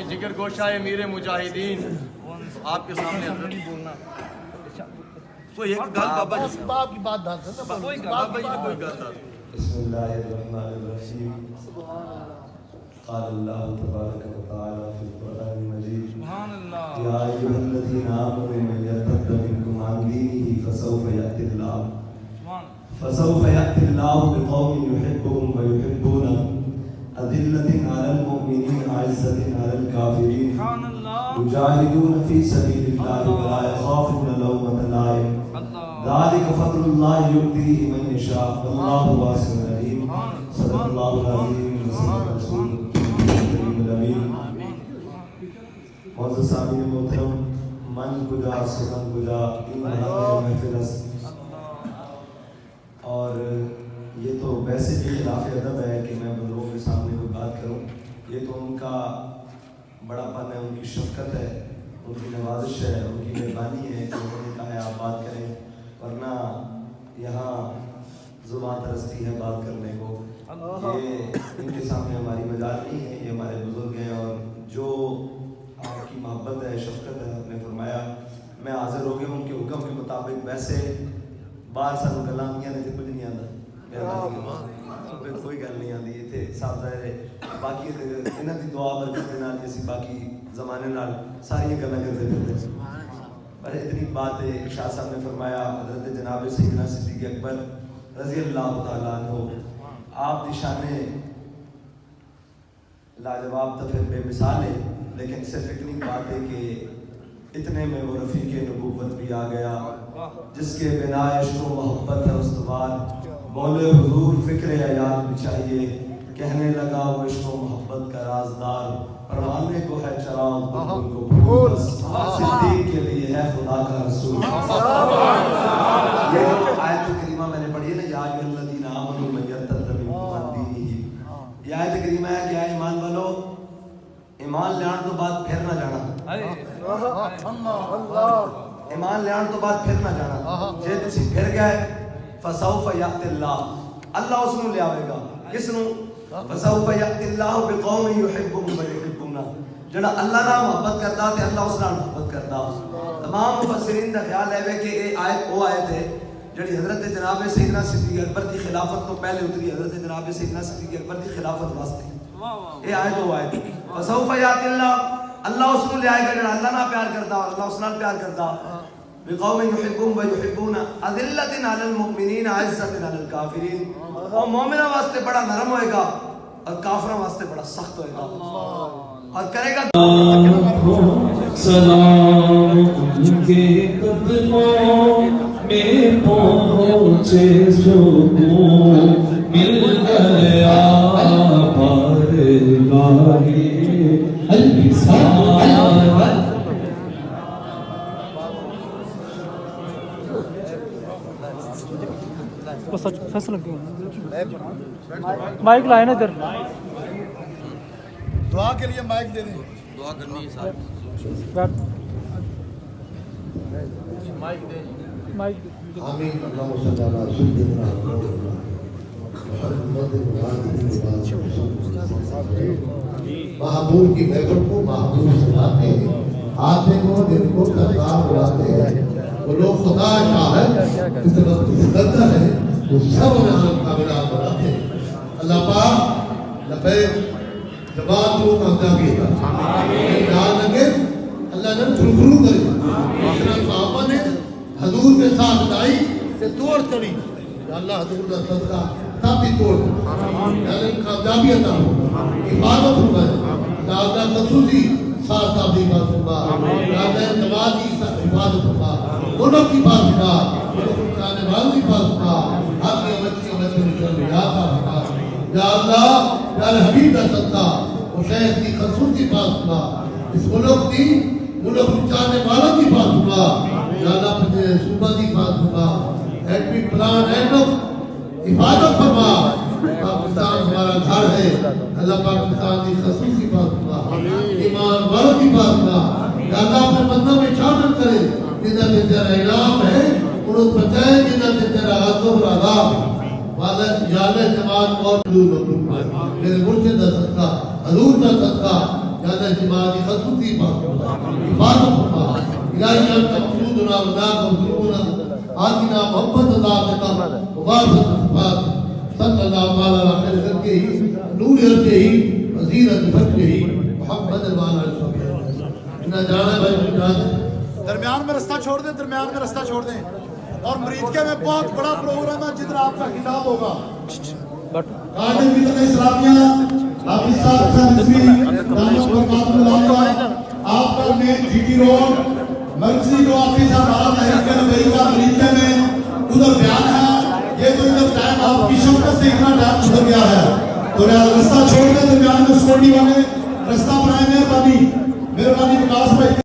जिगर गोशा मीर मुजाहिदीन आप के सामने बोलना कोई एक गल बाबा जी बाप की बात दाद कोई गल बाबा जी कोई गल दाद बिस्मिल्लाहिर्रहमानिर्रहीम क़ाल अल्लाह तबारक व तआला फ़िल क़ुरआनिल मजीद सुभान अल्लाह या अय्युहल्लज़ीना आमनू मन यर्तद्द मिनकुम अन दीनिही फसौफ़ यअतिल्लाहु बिक़ौमिन युहिब्बुहुम व युहिब्बूनहु अज़िल्लतिन अलल मुमिनीन अइज़्ज़तिन अलल काफ़िरीन युजाहिदून फ़ी सबीलिल्लाहि व ला यख़ाफ़ून लawmata लाइम ज़ालिका फ़ज़्लुल्लाहि यु'तीहि मन यशा वल्लाहु वासि'उन अलीम सल्लल्लाहु अलैहि वसल्लम मुअज़्ज़ज़ सामीन मोहतरम मन गुजा सुगन गुजा इन महफिल और ये तो वैसे भी खिलाफ अदब है कि मैं लोगों के सामने कोई बात करूं। ये तो उनका बड़ापन है, उनकी शफ़क़त है, उनकी नवाजिश है, उनकी मेहरबानी है कि उन्होंने कहा है आप बात करें, वरना यहाँ ज़ुबान तरसती है बात करने को। ये इनके सामने हमारी मजाल नहीं है, ये हमारे बुज़ुर्ग हैं और जो आपकी मोहब्बत है, शफ़क़त है, आपने फरमाया मैं हाज़िर हो गया उनके हुक्म के मुताबिक। वैसे बाहर सानू गल्लां आंदियां ने ते कुछ नहीं आंदा, कोई गल नहीं आती इतने साफ ज़ाहिर है। बाकी इन्हां दी दुआ बरकत दे नाल असीं बाकी ज़माने नाल सारियां गल्लां करदे फिरदे। पर इतनी बात है शाह साहब ने फरमाया हज़रत जनाब सैयदना सिद्दीक़ अकबर रज़ी अल्लाह तआला अन्हु आप दी शान लाजवाब तो फिर बेमिसाल है, लेकिन सिर्फ इतनी बात है कि इतने में वो रफ़ीक़ नबूवत भी आ गया जिसके बिना इश्क़ व मोहब्बत है उस्तवार। बोले हुजूर फ़िक्र हयात बिछाइए, कहने लगा वो इश्क़ व मोहब्बत का राज़दार। परवाने को है चराग़ उनको भूल, सिद्दीक़ के लिए है खुदा का रसूल। ये जो आयत करीमा मैंने पढ़ी है ना, या अय्युहल्लज़ीना आमनू मन यर्तद्द मिनकुम अन दीनिही, ये आयत करीमा है कि ईमान वालो ईमान लेने तो बाद फिर ना जाना, ईमान लेने तो बाद फिर ना जाना। जे तुसी फिर गए फसौफ यअतिल्लाह, अल्लाह उसनू ले आवेगा। किसनू? फसौफ यअतिल्लाह बिक़ौमिन युहिब्बुहुम व युहिब्बूना, जेड़ा अल्लाह नाल मोहब्बत करदा ते अल्लाह उस नाल मोहब्बत करदा। तमाम मुफस्सिरीन दा ख्याल है कि ये आयत वो आयत है जेड़ी हज़रत जनाब सैयदना सिद्दीक़ अकबर दी खिलाफत तो पहले उतरी, हज़रत जनाब सैयदना सिद्दीक़ अकबर दी खिलाफत वास्ते। ये आयत वो आयत फसौफ यअतिल्लाह, अल्लाह उसनू ले आएगा जेड़ा अल्लाह नाल प्यार करदा और अल्लाह उस नाल प्यार करदा। बिक़ौमिन युहिब्बुहुम व युहिब्बूना अज़िल्लतिन अलल मुमिनीन अइज़्ज़तिन अलल काफ़िरीन, और मोमिना वास्ते बड़ा नरम होएगा और काफिरों वास्ते बड़ा सख्त होएगा और करेगा। सलाम उनके कदमों में पहुंचे सुकून मिल गया बारगाहे अल-विसाल। फैसला क्यों माइक लाए ना इधर, दुआ के लिए माइक दे दें, दुआ करनी है साहब, माइक दे आमीन। अल्लाहुम्मा सल्ली अला सय्यिदिना मुहम्मद महबूब की महफिल को महबूब सुनाते हैं, आते को दिल को करता बुलाते हैं। वो लोग खुदा शाहिद इस तरह करता है, वो सब आलम कामिला बनाते हैं। अल्लाह पाक लबैक जवाब को कामयाबी देता है। आमीन। ध्यान लगे अल्लाह ने शुरू करे। इतना साहबा ने हजूर के साथ दाई से तोड़ चढ़ी, अल्लाह हजूर का सदका ताबी तोड़, यानी कामयाबी अता हो, हिफाजत हो गए। दादा खसूसी साथ ताबी का सुबह, दादा नवाजी हिफाजत होगा, उनकी बात का, उनका नवाजी बात का, یا اللہ پیارے حبیب کا صدقہ وہ شیخ کی خصوصی فاصلہ اس ملک کی ملک چاہنے والوں کی فاصلہ یا اللہ اپنے صوبہ کی فاصلہ ایٹمی پلان اینڈ حفاظت فرما پاکستان ہمارا گھر ہے اللہ پاکستان کی خصوصی فاصلہ ایمان والوں کی فاصلہ یا اللہ اپنے بندوں میں شامل کرے جنہاں سے تیرا انعام ہے انہوں بچائے جنہاں سے تیرا غضب و عذاب واضح یا اللہ جماعت موجود ہو میرے مرشد کا صدقہ حضور کا صدقہ یا اللہ جماعت کی خصوصی فاصلہ حفاظت فرما الہی انت مقصودنا وناک وظلمنا آتنا محبت ذاتکا مبارک صفات صلی اللہ علیہ وسلم کے ہی نور ہرتے ہی وزیرت فکر ہی محمد الوانا انہا جانا بھائی مجھاد درمیان میں رستہ چھوڑ دیں درمیان میں رستہ چھوڑ دیں اور مریدکے میں بہت بڑا پروگرام ہے جدھر آپ کا خطاب ہوگا قائد ملت اسلامیہ حافظ صاحب حسن نظمی دامت برکات اللہ آپ کا مین جی ٹی روڈ مرکزی جو آفیس آپ تحریک امریکہ مریدکے میں ادھر بیان ہے یہ تو ادھر ٹائم آپ کی شفقت سے اتنا ٹائم گزر گیا ہے تو رستہ چھوڑ دیں درمیان میں سکورٹی والے رستہ بنائیں مہربانی وکاس بھائی